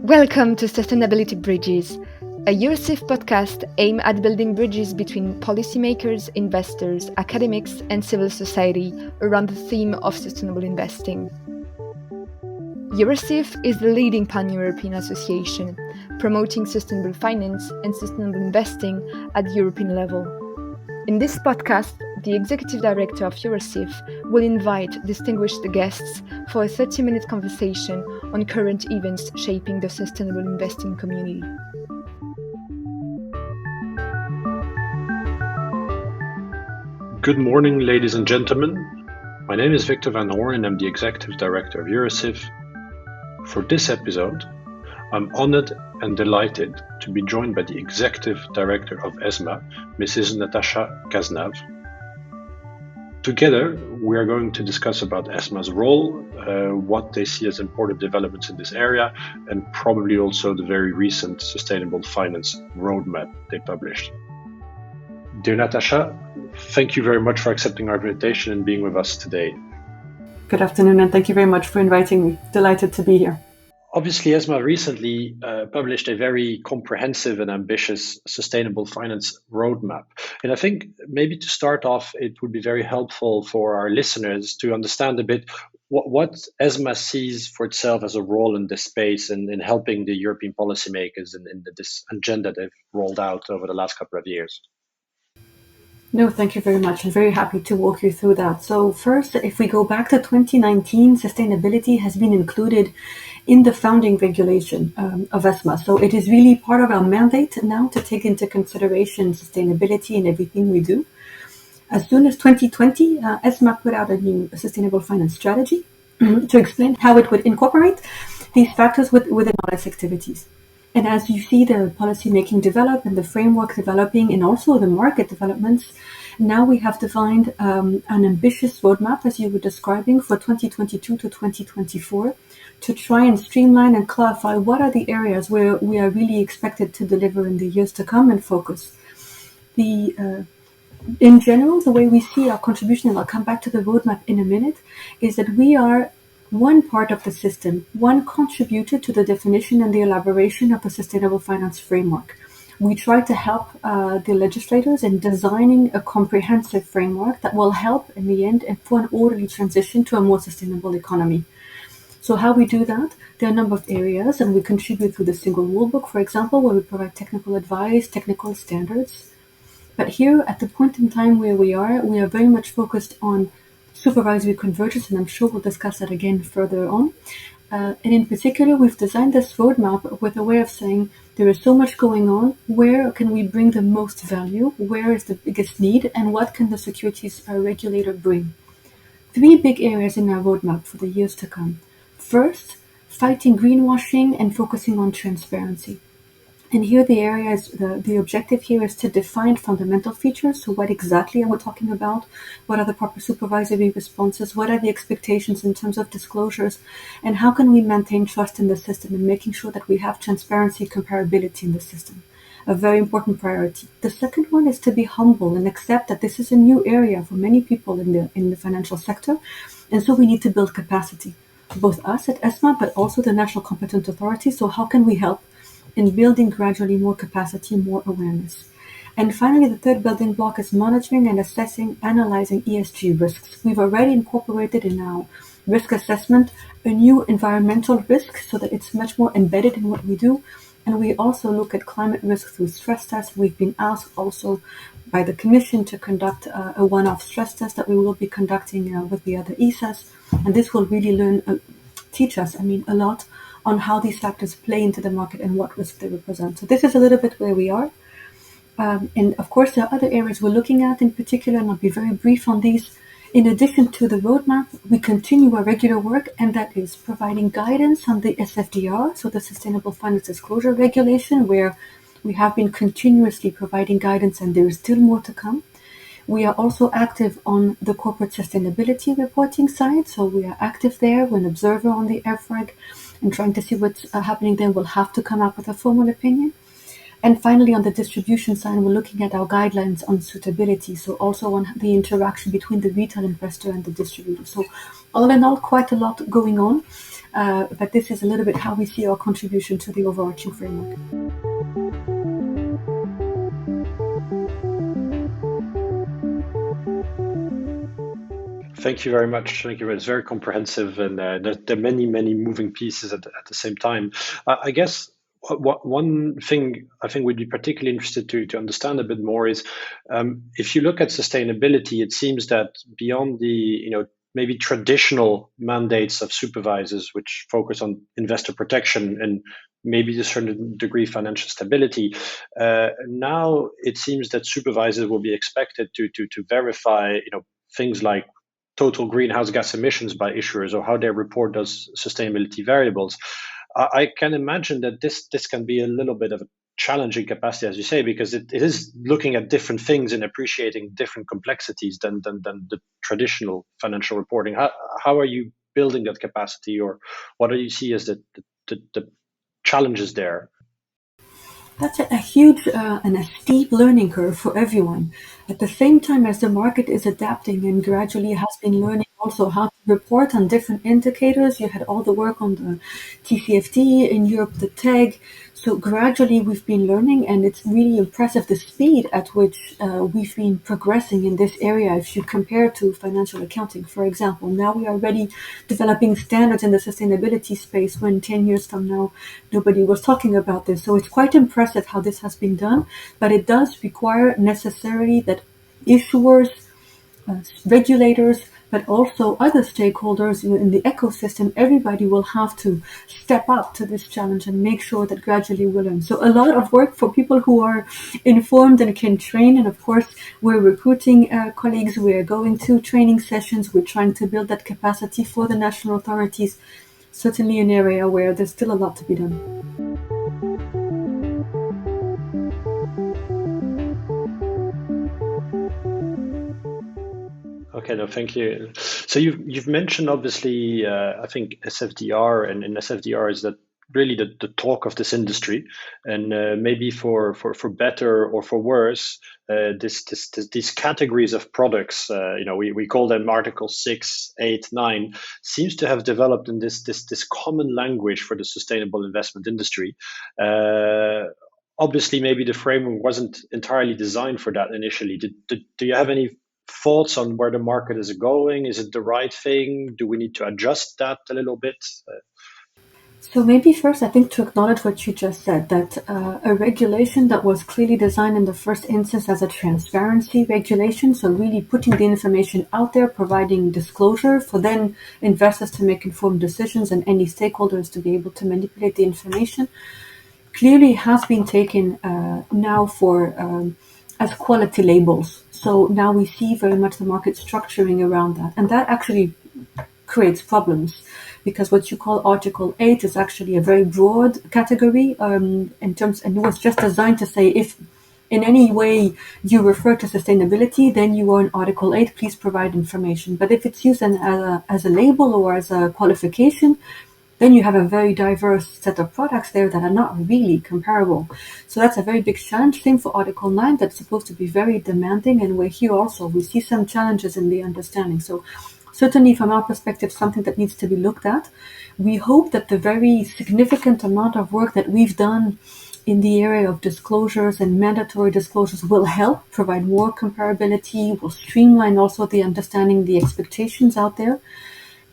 Welcome to Sustainability Bridges, a Eurosif podcast aimed at building bridges between policymakers, investors, academics, and civil society around the theme of sustainable investing. Eurosif is the leading pan-European association promoting sustainable finance and sustainable investing at the European level. In this podcast, the Executive Director of Eurosif will invite distinguished guests for a 30-minute conversation on current events shaping the sustainable investing community. Good morning, ladies and gentlemen. My name is Victor van Hoorn and I'm the Executive Director of Eurosif. For this episode, I'm honored and delighted to be joined by the Executive Director of ESMA, Mrs. Natasha Cazenave. Together, we are going to discuss about ESMA's role, what they see as important developments in this area, and probably also the very recent Sustainable Finance Roadmap they published. Dear Natasha, thank you very much for accepting our invitation and being with us today. Good afternoon, and thank you very much for inviting me. Delighted to be here. Obviously, ESMA recently published a very comprehensive and ambitious sustainable finance roadmap. And I think maybe to start off, it would be very helpful for our listeners to understand a bit what ESMA sees for itself as a role in this space and in helping the European policymakers in this agenda they've rolled out over the last couple of years. No, thank you very much. I'm very happy to walk you through that. So first, if we go back to 2019, sustainability has been included in the founding regulation of ESMA. So it is really part of our mandate now to take into consideration sustainability in everything we do. As soon as 2020, ESMA put out a new sustainable finance strategy to explain how it would incorporate these factors within all its activities. And as you see the policy making develop and the framework developing and also the market developments, now we have defined an ambitious roadmap, as you were describing, for 2022 to 2024 to try and streamline and clarify what are the areas where we are really expected to deliver in the years to come and focus. In general, the way we see our contribution, and I'll come back to the roadmap in a minute, is that we are one part of the system, one contributor to the definition and the elaboration of the sustainable finance framework. We try to help the legislators in designing a comprehensive framework that will help in the end and for an orderly transition to a more sustainable economy. So how we do that? There are a number of areas, and we contribute through the single rulebook, for example, where we provide technical advice, technical standards. But here, at the point in time where we are very much focused on supervisory convergence, and I'm sure we'll discuss that again further on. And in particular, we've designed this roadmap with a way of saying there is so much going on. Where can we bring the most value? Where is the biggest need? And what can the securities regulator bring? 3 big areas in our roadmap for the years to come. First, fighting greenwashing and focusing on transparency. And here the area is, the objective here is to define fundamental features. So what exactly are we talking about? What are the proper supervisory responses? What are the expectations in terms of disclosures? And how can we maintain trust in the system and making sure that we have transparency, comparability in the system? A very important priority. The second one is to be humble and accept that this is a new area for many people in the financial sector. And so we need to build capacity, both us at ESMA, but also the national competent authorities. So how can we help in building gradually more capacity, more awareness? And finally, the third building block is monitoring and assessing, analyzing ESG risks. We've already incorporated in our risk assessment a new environmental risk so that it's much more embedded in what we do. And we also look at climate risk through stress tests. We've been asked also by the Commission to conduct a one-off stress test that we will be conducting with the other ESAs. And this will really teach us a lot on how these factors play into the market and what risk they represent. So this is a little bit where we are. And of course, there are other areas we're looking at in particular, and I'll be very brief on these. In addition to the roadmap, we continue our regular work, and that is providing guidance on the SFDR, so the Sustainable Finance Disclosure Regulation, where we have been continuously providing guidance and there is still more to come. We are also active on the corporate sustainability reporting side, so we are active there. We're an observer on the FREG and trying to see what's happening there. We'll have to come up with a formal opinion. And finally, on the distribution side, we're looking at our guidelines on suitability, so also on the interaction between the retail investor and the distributor. So all in all, quite a lot going on. But this is a little bit how we see our contribution to the overarching framework. Thank you very much. Thank you. It's very comprehensive, and there are many, many moving pieces at the same time. I guess one thing I think we'd be particularly interested to understand a bit more is if you look at sustainability, it seems that beyond the maybe traditional mandates of supervisors, which focus on investor protection and maybe to a certain degree financial stability, now it seems that supervisors will be expected to verify things like total greenhouse gas emissions by issuers or how they report those sustainability variables. I can imagine that this can be a little bit of a challenging capacity, as you say, because it is looking at different things and appreciating different complexities than the traditional financial reporting. How are you building that capacity, or what do you see as the challenges there? That's a huge and a steep learning curve for everyone. At the same time as the market is adapting and gradually has been learning also how to report on different indicators, you had all the work on the TCFD, in Europe the TEG. So gradually we've been learning, and it's really impressive the speed at which we've been progressing in this area if you compare to financial accounting, for example. Now we are already developing standards in the sustainability space when 10 years from now nobody was talking about this. So it's quite impressive how this has been done, but it does require necessarily that issuers, regulators, but also other stakeholders in the ecosystem, everybody will have to step up to this challenge and make sure that gradually we'll learn. So a lot of work for people who are informed and can train. And of course, we're recruiting colleagues. We're going to training sessions. We're trying to build that capacity for the national authorities. Certainly an area where there's still a lot to be done. Okay, no, thank you. So you've mentioned obviously, I think SFDR, and SFDR is that really the talk of this industry, and maybe for better or for worse, these categories of products, we call them Article 6, 8, 9, seems to have developed in this common language for the sustainable investment industry. Obviously, maybe the framework wasn't entirely designed for that initially. Do you have any thoughts on where the market is going? Is it the right thing? Do we need to adjust that a little bit? So maybe first, I think to acknowledge what you just said, that a regulation that was clearly designed in the first instance as a transparency regulation, so really putting the information out there, providing disclosure for then investors to make informed decisions and any stakeholders to be able to manipulate the information, clearly has been taken now for as quality labels. So now we see very much the market structuring around that. And that actually creates problems, because what you call Article 8 is actually a very broad category in terms, and it was just designed to say if in any way you refer to sustainability, then you are in Article 8, please provide information. But if it's used as a label or as a qualification, then you have a very diverse set of products there that are not really comparable. So that's a very big challenge. Same for Article 9, that's supposed to be very demanding, and we're here also. We see some challenges in the understanding. So certainly from our perspective, something that needs to be looked at. We hope that the very significant amount of work that we've done in the area of disclosures and mandatory disclosures will help provide more comparability, will streamline also the understanding, the expectations out there.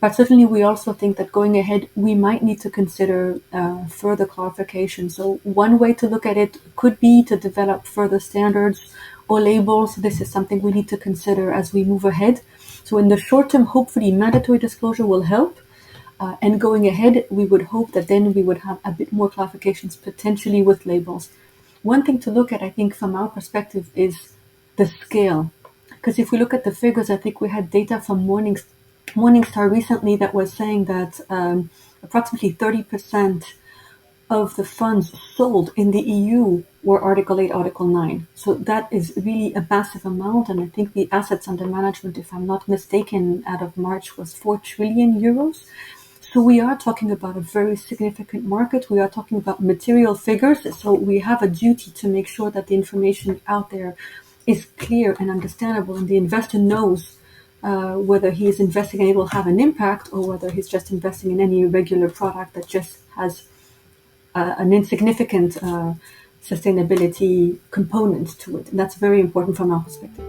But certainly we also think that going ahead, we might need to consider further clarification. So one way to look at it could be to develop further standards or labels. This is something we need to consider as we move ahead. So in the short term, hopefully mandatory disclosure will help. And going ahead, we would hope that then we would have a bit more clarifications, potentially with labels. One thing to look at, I think, from our perspective is the scale. Because if we look at the figures, I think we had data from Morningstar recently that was saying that approximately 30% of the funds sold in the EU were Article 8, Article 9. So that is really a massive amount. And I think the assets under management, if I'm not mistaken, out of March was 4 trillion euros. So we are talking about a very significant market. We are talking about material figures. So we have a duty to make sure that the information out there is clear and understandable, and the investor knows whether he is investing and it will have an impact, or whether he's just investing in any regular product that just has an insignificant sustainability component to it. And that's very important from our perspective.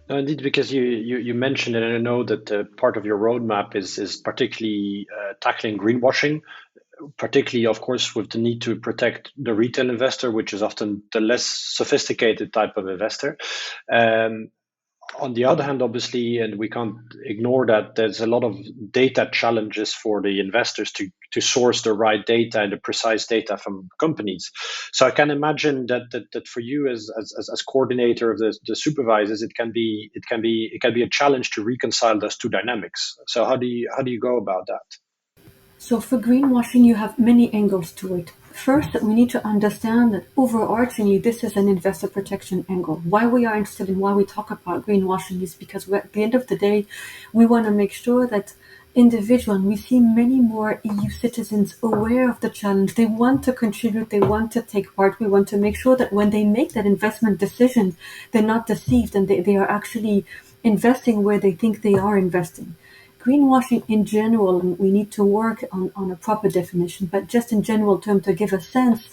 No, indeed, because you mentioned it, and I know that part of your roadmap is particularly tackling greenwashing, particularly, of course, with the need to protect the retail investor, which is often the less sophisticated type of investor. On the other hand, obviously, and we can't ignore that, there's a lot of data challenges for the investors to source the right data and the precise data from companies. So I can imagine that for you as coordinator of the supervisors, it can be a challenge to reconcile those two dynamics. So how do you go about that? So for greenwashing, you have many angles to it. First, we need to understand that overarchingly, this is an investor protection angle. Why we are interested in why we talk about greenwashing is because at the end of the day, we want to make sure that we see many more EU citizens aware of the challenge. They want to contribute, they want to take part. We want to make sure that when they make that investment decision, they're not deceived and they are actually investing where they think they are investing. Greenwashing in general, and we need to work on a proper definition, but just in general terms to give a sense,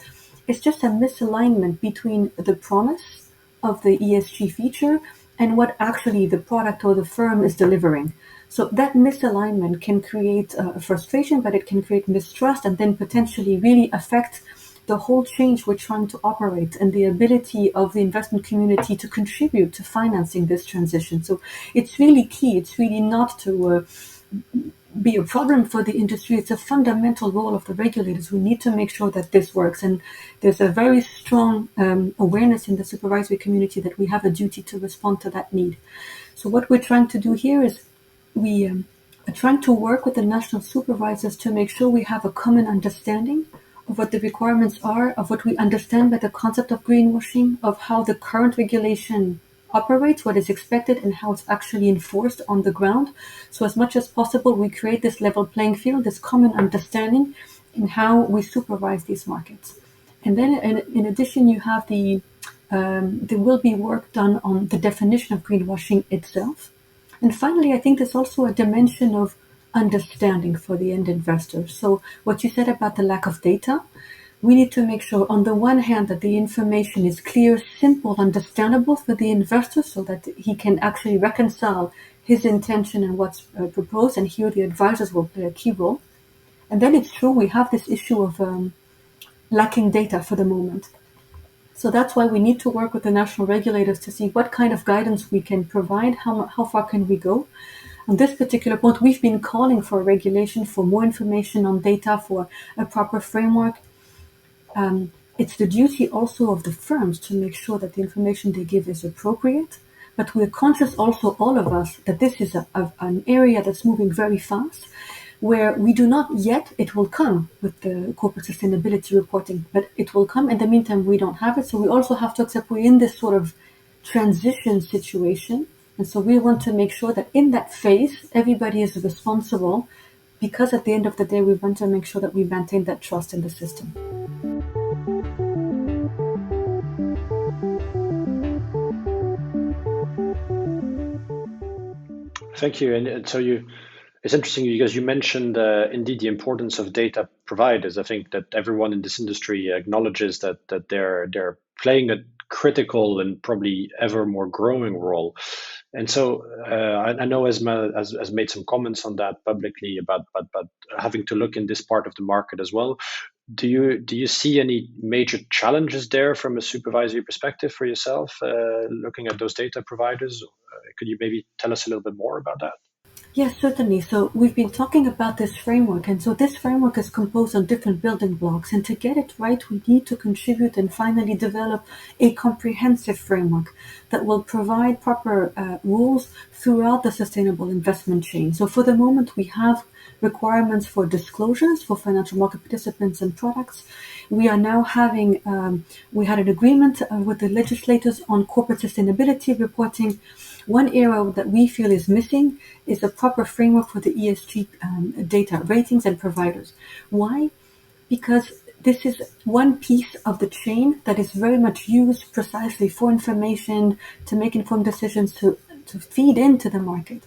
it's just a misalignment between the promise of the ESG feature and what actually the product or the firm is delivering. So that misalignment can create frustration, but it can create mistrust and then potentially really affect the whole change we're trying to operate and the ability of the investment community to contribute to financing this transition. So it's really key. It's really not to be a problem for the industry. It's a fundamental role of the regulators. We need to make sure that this works. And there's a very strong awareness in the supervisory community that we have a duty to respond to that need. So what we're trying to do here is we are trying to work with the national supervisors to make sure we have a common understanding of what the requirements are, of what we understand by the concept of greenwashing, of how the current regulation operates, what is expected, and how it's actually enforced on the ground. So as much as possible, we create this level playing field, this common understanding in how we supervise these markets. And then in addition, you have there will be work done on the definition of greenwashing itself. And finally, I think there's also a dimension of understanding for the end investor. So what you said about the lack of data, we need to make sure on the one hand that the information is clear, simple, understandable for the investor so that he can actually reconcile his intention and what's proposed, and here the advisors will play a key role. And then it's true we have this issue of lacking data for the moment. So that's why we need to work with the national regulators to see what kind of guidance we can provide, how far can we go. On this particular point, we've been calling for regulation, for more information on data, for a proper framework. It's the duty also of the firms to make sure that the information they give is appropriate. But we're conscious also, all of us, that this is an area that's moving very fast, where we do not yet, it will come with the corporate sustainability reporting, but it will come. In the meantime, we don't have it. So we also have to accept we're in this sort of transition situation. And so we want to make sure that in that phase, everybody is responsible, because at the end of the day, we want to make sure that we maintain that trust in the system. Thank you. And so it's interesting because you mentioned indeed the importance of data providers. I think that everyone in this industry acknowledges that they're playing a critical and probably ever more growing role. And so I know ESMA has made some comments on that publicly about having to look in this part of the market as well. Do you see any major challenges there from a supervisory perspective for yourself, looking at those data providers? Could you maybe tell us a little bit more about that? Yes, certainly. So we've been talking about this framework, and so this framework is composed of different building blocks, and to get it right, we need to contribute and finally develop a comprehensive framework that will provide proper rules throughout the sustainable investment chain. So for the moment, we have requirements for disclosures for financial market participants and products. We are now having, we had an agreement with the legislators on corporate sustainability reporting. One area that we feel is missing is a proper framework for the ESG data ratings and providers. Why? Because this is one piece of the chain that is very much used precisely for information, to make informed decisions, to feed into the market.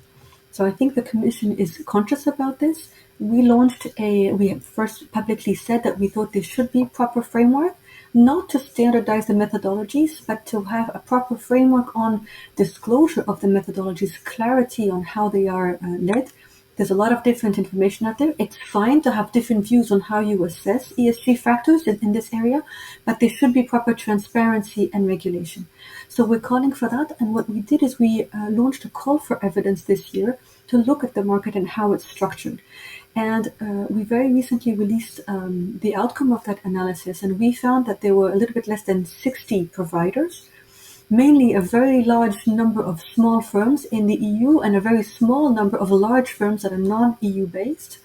So I think the Commission is conscious about this. We have first publicly said that we thought there should be proper framework, not to standardize the methodologies, but to have a proper framework on disclosure of the methodologies, clarity on how they are led. There's a lot of different information out there. It's fine to have different views on how you assess ESG factors in this area, but there should be proper transparency and regulation. So we're calling for that. And what we did is we launched a call for evidence this year to look at the market and how it's structured. And we very recently released the outcome of that analysis, and we found that there were a little bit less than 60 providers, mainly a very large number of small firms in the EU and a very small number of large firms that are non-EU based.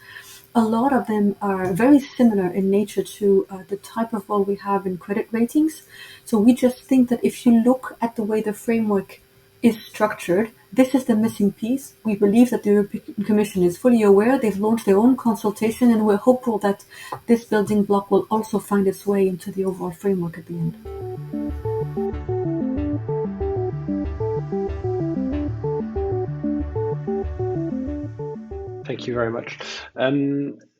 A lot of them are very similar in nature to the type of role we have in credit ratings. So we just think that if you look at the way the framework is structured, this is the missing piece. We believe that the European Commission is fully aware. They've launched their own consultation, and we're hopeful that this building block will also find its way into the overall framework at the end. Thank you very much.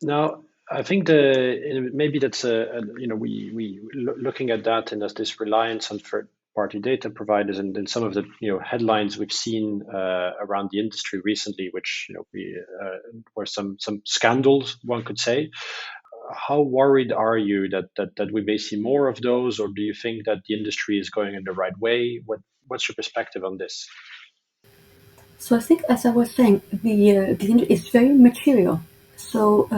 Now, I think maybe that's we looking at that and as this reliance on third-party data providers and some of the headlines we've seen around the industry recently, which were some scandals, one could say. How worried are you that we may see more of those, or do you think that the industry is going in the right way? What's your perspective on this? So I think, as I was saying, the industry is very material. So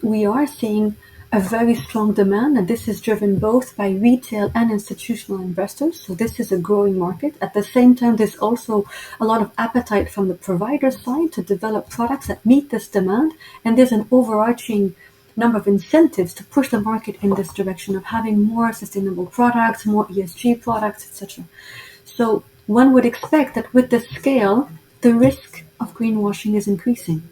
we are seeing a very strong demand, and this is driven both by retail and institutional investors. So this is a growing market. At the same time, there's also a lot of appetite from the provider side to develop products that meet this demand, and there's an overarching number of incentives to push the market in this direction of having more sustainable products, more ESG products, etc. So one would expect that with the scale, the risk of greenwashing is increasing.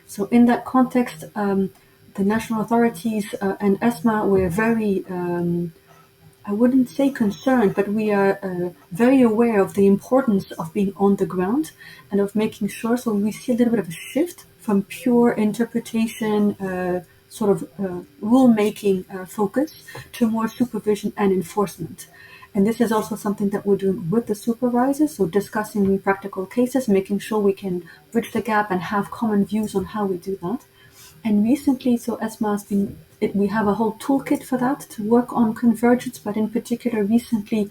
So in that context, the national authorities and ESMA were very, I wouldn't say concerned, but we are very aware of the importance of being on the ground and of making sure. So we see a little bit of a shift from pure interpretation, rule-making focus to more supervision and enforcement. And this is also something that we're doing with the supervisors, so discussing practical cases, making sure we can bridge the gap and have common views on how we do that. And recently, so ESMA has been, we have a whole toolkit for that to work on convergence, but in particular, recently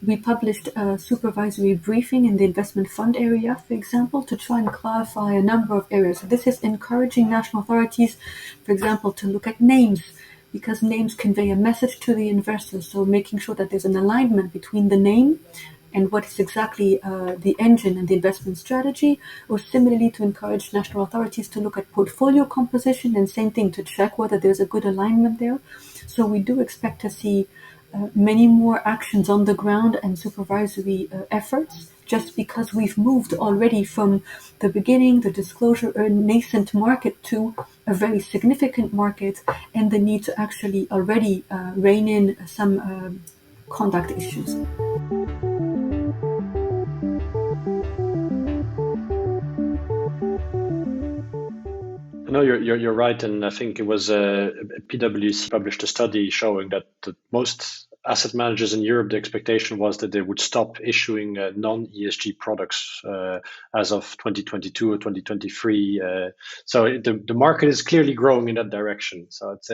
we published a supervisory briefing in the investment fund area, for example, to try and clarify a number of areas. So this is encouraging national authorities, for example, to look at names, because names convey a message to the investor. So making sure that there's an alignment between the name and what is exactly the engine and the investment strategy, or similarly to encourage national authorities to look at portfolio composition, and same thing to check whether there's a good alignment there. So we do expect to see many more actions on the ground and supervisory efforts, just because we've moved already from the beginning, the disclosure, a nascent market, to a very significant market, and the need to actually already rein in some conduct issues. No, you're right, and I think it was PwC published a study showing that most asset managers in Europe, the expectation was that they would stop issuing non-ESG products as of 2022 or 2023. So the market is clearly growing in that direction. So it's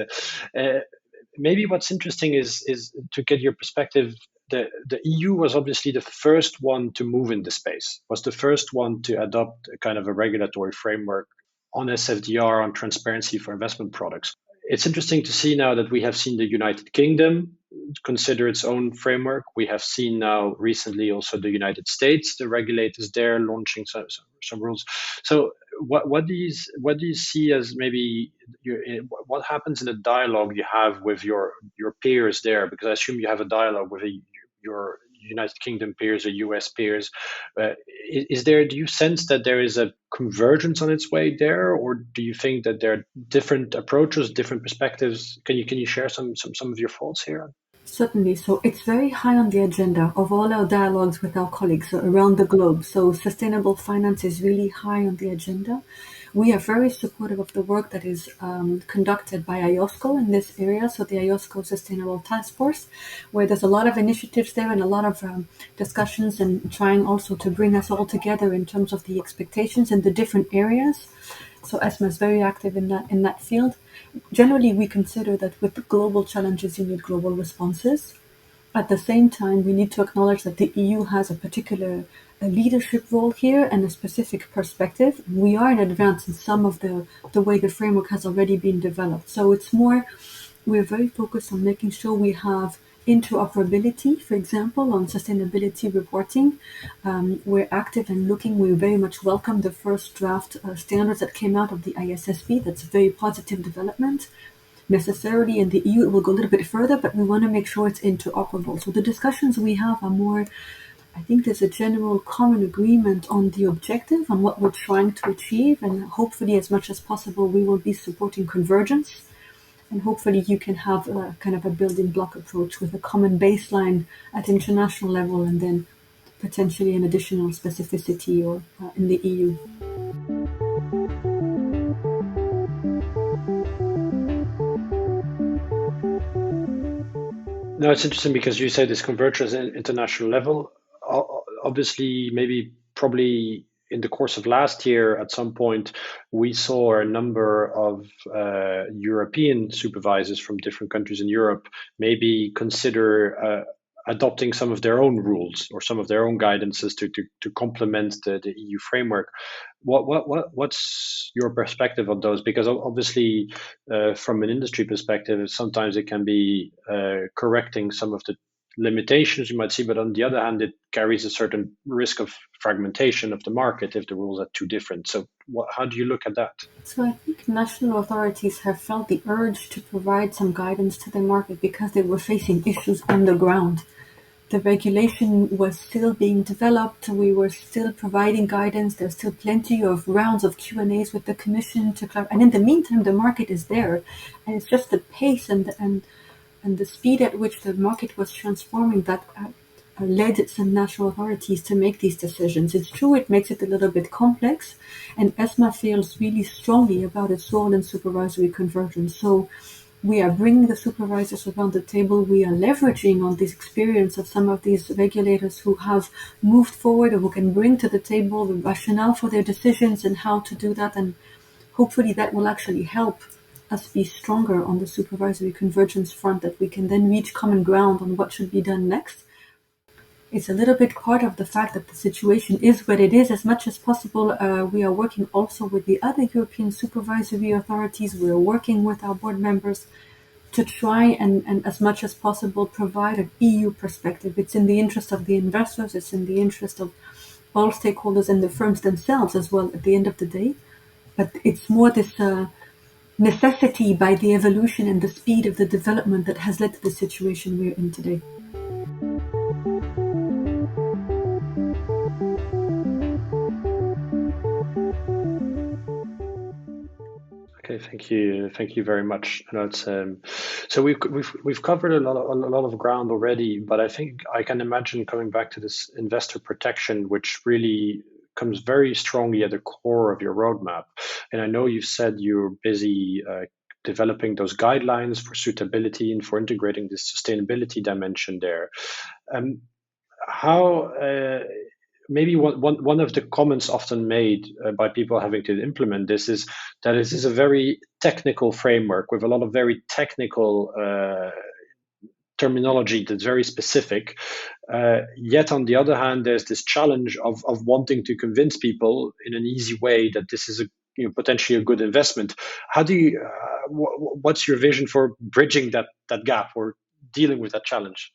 maybe what's interesting is to get your perspective. The EU was obviously the first one to move in the space, was the first one to adopt a kind of a regulatory framework on SFDR, on transparency for investment products. It's interesting to see now that we have seen the United Kingdom consider its own framework. We have seen now recently also the United States, the regulators there launching some rules. So what do you see as maybe what happens in the dialogue you have with your peers there? Because I assume you have a dialogue with United Kingdom peers or US peers. Do you sense that there is a convergence on its way there, or do you think that there are different approaches, different perspectives? Can you share some of your thoughts here? Certainly. So it's very high on the agenda of all our dialogues with our colleagues around the globe. So sustainable finance is really high on the agenda. We are very supportive of the work that is conducted by IOSCO in this area, so the IOSCO Sustainable Task Force, where there's a lot of initiatives there and a lot of discussions and trying also to bring us all together in terms of the expectations in the different areas. So ESMA is very active in that field. Generally, we consider that with global challenges, you need global responses. At the same time, we need to acknowledge that the EU has a particular leadership role here and a specific perspective. We are in advance in some of the way the framework has already been developed. So it's more, we're very focused on making sure we have interoperability, for example, on sustainability reporting. We're active and looking. We very much welcome the first draft standards that came out of the ISSB. That's a very positive development. Necessarily in the EU, it will go a little bit further, but we want to make sure it's interoperable. So the discussions we have are more, I think there's a general common agreement on the objective, on what we're trying to achieve, and hopefully as much as possible we will be supporting convergence. And hopefully you can have a kind of a building block approach with a common baseline at international level and then potentially an additional specificity or in the EU. No, it's interesting because you say this convergence at international level. Obviously, probably in the course of last year, at some point, we saw a number of European supervisors from different countries in Europe maybe consider adopting some of their own rules or some of their own guidances to complement the EU framework. What's your perspective on those? Because obviously, from an industry perspective, sometimes it can be correcting some of the limitations you might see, but on the other hand, it carries a certain risk of fragmentation of the market if the rules are too different. So how do you look at that? So I think national authorities have felt the urge to provide some guidance to the market because they were facing issues on the ground. The regulation was still being developed. We were still providing guidance. There's still plenty of rounds of Q&As with the Commission to clarify. And in the meantime, the market is there. And it's just the pace and the speed at which the market was transforming that led some national authorities to make these decisions. It's true, it makes it a little bit complex, and ESMA feels really strongly about its role in supervisory convergence. So we are bringing the supervisors around the table. We are leveraging on this experience of some of these regulators who have moved forward or who can bring to the table the rationale for their decisions and how to do that. And hopefully that will actually help us be stronger on the supervisory convergence front, that we can then reach common ground on what should be done next. It's a little bit part of the fact that the situation is what it is. As much as possible, we are working also with the other European supervisory authorities. We are working with our board members to try and as much as possible provide an EU perspective. It's in the interest of the investors, it's in the interest of all stakeholders and the firms themselves as well at the end of the day. But it's more this necessity by the evolution and the speed of the development that has led to the situation we're in today. Okay, thank you very much. So we've covered a lot of ground already, but I think I can imagine coming back to this investor protection, which really comes very strongly at the core of your roadmap. And I know you've said you're busy developing those guidelines for suitability and for integrating this sustainability dimension there. Maybe one of the comments often made by people having to implement this is that this is a very technical framework with a lot of very technical terminology that's very specific. Yet on the other hand, there's this challenge of wanting to convince people in an easy way that this is potentially a good investment. How do you? What's your vision for bridging that gap or dealing with that challenge?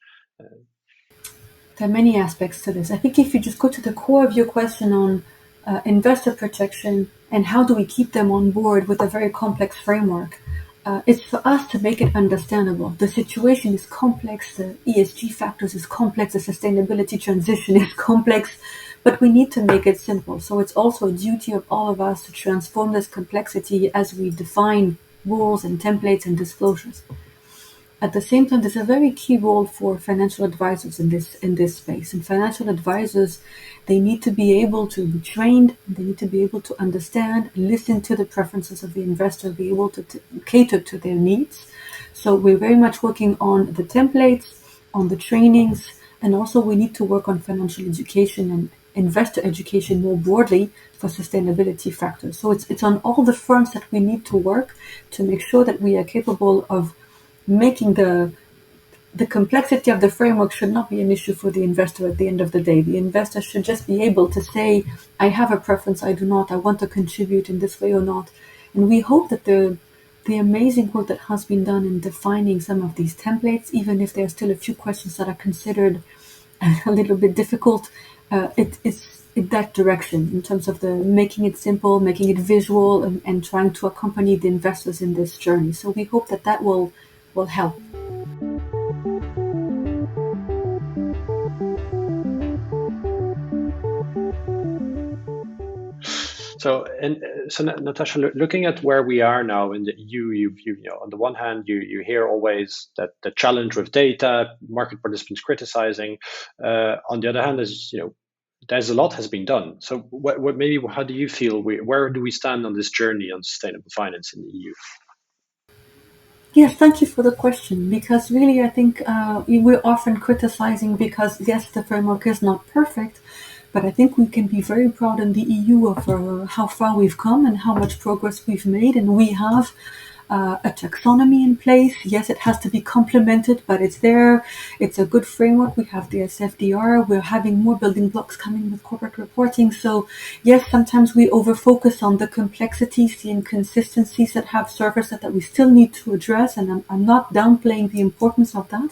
There are many aspects to this. I think if you just go to the core of your question on investor protection and how do we keep them on board with a very complex framework, It's for us to make it understandable. The situation is complex, the ESG factors is complex, the sustainability transition is complex, but we need to make it simple. So it's also a duty of all of us to transform this complexity as we define rules and templates and disclosures. At the same time, there's a very key role for financial advisors in this space. And financial advisors, they need to be able to be trained, they need to be able to understand, listen to the preferences of the investor, be able to cater to their needs. So we're very much working on the templates, on the trainings, and also we need to work on financial education and investor education more broadly for sustainability factors. So it's on all the fronts that we need to work to make sure that we are capable of making the complexity of the framework should not be an issue for the investor at the end of the day. The investor should just be able to say, I have a preference, I do not, I want to contribute in this way or not. And we hope that the amazing work that has been done in defining some of these templates, even if there are still a few questions that are considered a little bit difficult, it's in that direction in terms of the making it simple, making it visual, and trying to accompany the investors in this journey. So we hope that will help. So, Natasha, looking at where we are now in the EU, you know, on the one hand, you hear always that the challenge with data, market participants criticizing. On the other hand, there's a lot has been done. So, how do you feel? Where do we stand on this journey on sustainable finance in the EU? Yes, thank you for the question, because really I think we're often criticizing because, yes, the framework is not perfect, but I think we can be very proud in the EU of how far we've come and how much progress we've made. And we have a taxonomy in place. Yes, it has to be complemented, but it's there. It's a good framework. We have the SFDR. We're having more building blocks coming with corporate reporting. So yes, sometimes we over-focus on the complexities, the inconsistencies that have surfaced that we still need to address. And I'm not downplaying the importance of that.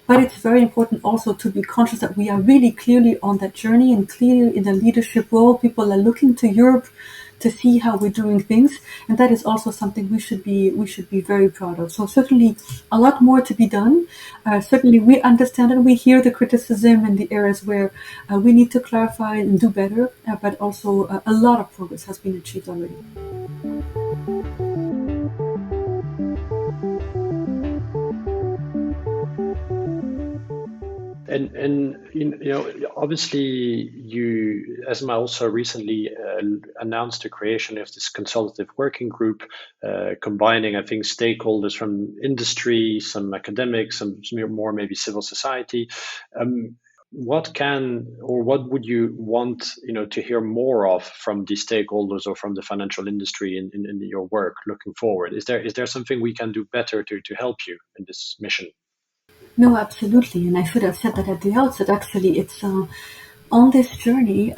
But it's very important also to be conscious that we are really clearly on that journey and clearly in a leadership role. People are looking to Europe to see how we're doing things, and that is also something we should be very proud of. So certainly a lot more to be done. Certainly we understand and we hear the criticism and the areas where we need to clarify and do better, but also a lot of progress has been achieved already. And obviously, ESMA also recently announced the creation of this consultative working group, combining, I think, stakeholders from industry, some academics, some more maybe civil society. What would you want, to hear more of from these stakeholders or from the financial industry in your work looking forward? Is there something we can do better to help you in this mission? No, absolutely. And I should have said that at the outset. Actually, it's on this journey.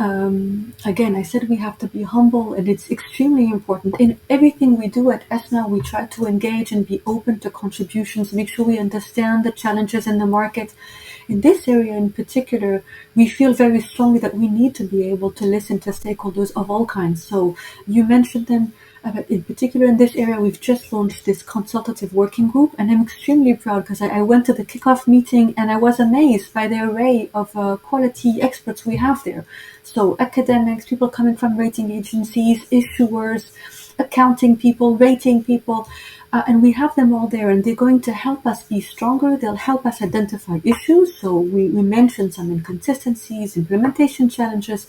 Again, I said we have to be humble, and it's extremely important. In everything we do at ESMA, we try to engage and be open to contributions, make sure we understand the challenges in the market. In this area in particular, we feel very strongly that we need to be able to listen to stakeholders of all kinds. So you mentioned them. But in particular, in this area, we've just launched this consultative working group, and I'm extremely proud because I went to the kickoff meeting and I was amazed by the array of quality experts we have there. So academics, people coming from rating agencies, issuers, accounting people, rating people, and we have them all there, and they're going to help us be stronger. They'll help us identify issues. So we mentioned some inconsistencies, implementation challenges.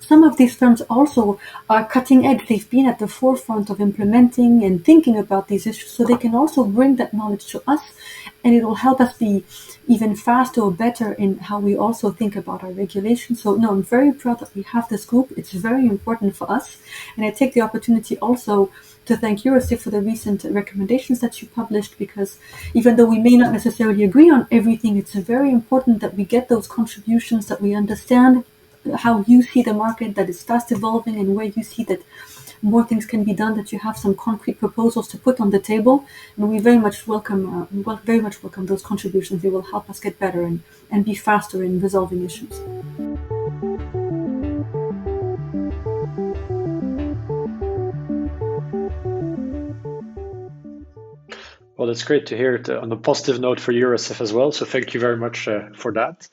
Some of these firms also are cutting edge. They've been at the forefront of implementing and thinking about these issues, so they can also bring that knowledge to us, and it will help us be even faster or better in how we also think about our regulations. So no, I'm very proud that we have this group. It's very important for us, and I take the opportunity also to thank Eurosif for the recent recommendations that you published, because even though we may not necessarily agree on everything, it's very important that we get those contributions, that we understand how you see the market, that is fast evolving, and where you see that more things can be done, that you have some concrete proposals to put on the table. And we very much welcome those contributions. They will help us get better and be faster in resolving issues. Well, it's great to hear it on a positive note for Eurosif as well. So thank you very much for that.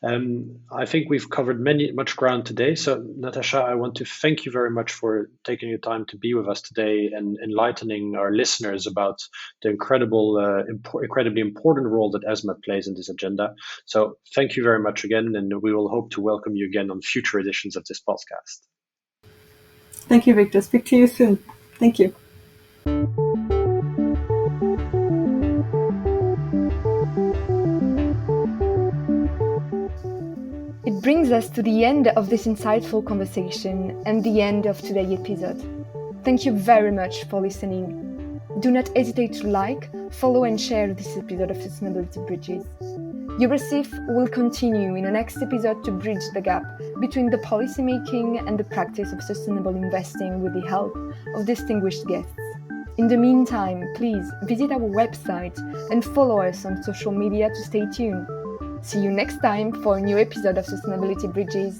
I think we've covered much ground today. So Natasha, I want to thank you very much for taking your time to be with us today and enlightening our listeners about the incredibly important role that ESMA plays in this agenda. So thank you very much again, and we will hope to welcome you again on future editions of this podcast. Thank you, Victor. Speak to you soon. Thank you. It brings us to the end of this insightful conversation and the end of today's episode. Thank you very much for listening. Do not hesitate to like, follow and share this episode of Sustainability Bridges. Eurosif will continue in the next episode to bridge the gap between the policymaking and the practice of sustainable investing with the help of distinguished guests. In the meantime, please visit our website and follow us on social media to stay tuned. See you next time for a new episode of Sustainability Bridges.